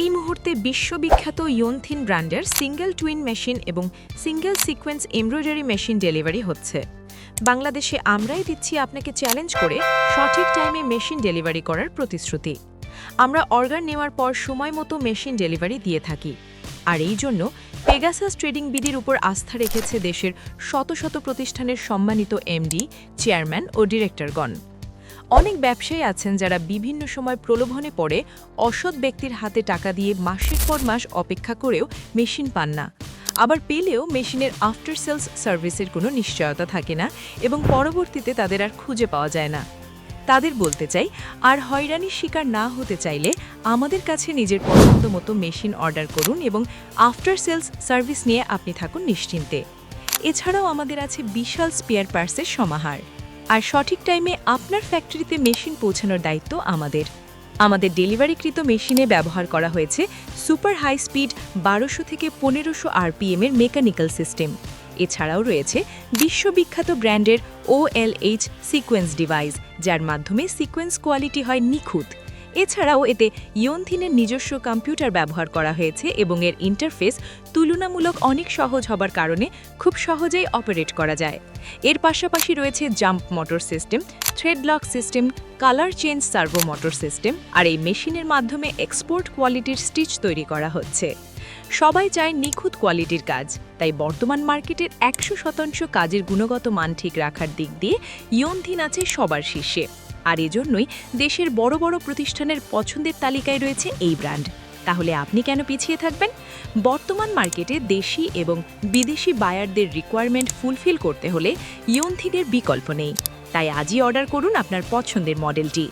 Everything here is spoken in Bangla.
এই মুহূর্তে বিশ্ববিখ্যাত ইয়নথিন ব্র্যান্ডের সিঙ্গেল টুইন মেশিন এবং single sequence embroidery machine delivery হচ্ছে। বাংলাদেশে আমরাই দিচ্ছি আপনাকে চ্যালেঞ্জ করে সঠিক টাইমে মেশিন ডেলিভারি করার প্রতিশ্রুতি। আমরা অর্ডার নেওয়ার পর সময় মতো মেশিন ডেলিভারি দিয়ে থাকি। আর এই জন্য পেগাসাস ট্রেডিং বিডির উপর আস্থা রেখেছে দেশের শত শত প্রতিষ্ঠানের সম্মানিত এমডি, চেয়ারম্যান ও ডিরেক্টরগণ। অনেক ব্যবসায়ী আছেন যারা বিভিন্ন সময় প্রলোভনে পড়ে অসৎ ব্যক্তির হাতে টাকা দিয়ে মাসের পর মাস অপেক্ষা করেও মেশিন পান না। আবার পেলেও মেশিনের আফটার সেলস সার্ভিসের কোনো নিশ্চয়তা থাকে না এবং পরবর্তীতে তাদের আর খুঁজে পাওয়া যায় না। তাদের বলতে চাই, আর হয়রানির শিকার না হতে চাইলে আমাদের কাছে নিজের পছন্দ মতো মেশিন অর্ডার করুন এবং আফটার সেলস সার্ভিস নিয়ে আপনি থাকুন নিশ্চিন্তে। এছাড়াও আমাদের আছে বিশাল স্পেয়ার পার্টসের সমাহার। আর সঠিক টাইমে আপনার ফ্যাক্টরিতে মেশিন পৌঁছানোর দায়িত্ব আমাদের ডেলিভারিকৃত মেশিনে ব্যবহার করা হয়েছে সুপার হাই স্পিড 1200 থেকে 1500 আরপিএম এর মেকানিক্যাল সিস্টেম। এছাড়াও রয়েছে বিশ্ববিখ্যাত ব্র্যান্ডের OLH সিকোয়েন্স ডিভাইস, যার মাধ্যমে সিকোয়েন্স কোয়ালিটি হয় নিখুঁত। এছাড়াও এতে ইয়নথিনের নিজস্ব কম্পিউটার ব্যবহার করা হয়েছে এবং এর ইন্টারফেস তুলনামূলক অনেক সহজ হবার কারণে খুব সহজেই অপারেট করা যায়। এর পাশাপাশি রয়েছে jump motor system, thread lock system, colour change servo motor system. আর এই মেশিনের মাধ্যমে এক্সপোর্ট কোয়ালিটির স্টিচ তৈরি করা হচ্ছে। সবাই চায় নিখুঁত কোয়ালিটির কাজ, তাই বর্তমান মার্কেটের 100% কাজের গুণগত মান ঠিক রাখার দিক দিয়ে ইয়নথিন আছে সবার শীর্ষে। আর এজন্যই দেশের বড় বড় প্রতিষ্ঠানের পছন্দের তালিকায় রয়েছে এই ব্র্যান্ড। তাহলে আপনি কেন পিছিয়ে থাকবেন? বর্তমান মার্কেটে দেশি এবং বিদেশি বায়ারদের রিকোয়ারমেন্ট ফুলফিল করতে হলে ইয়নথিনের বিকল্প নেই। তাই আজই অর্ডার করুন আপনার পছন্দের মডেলটি।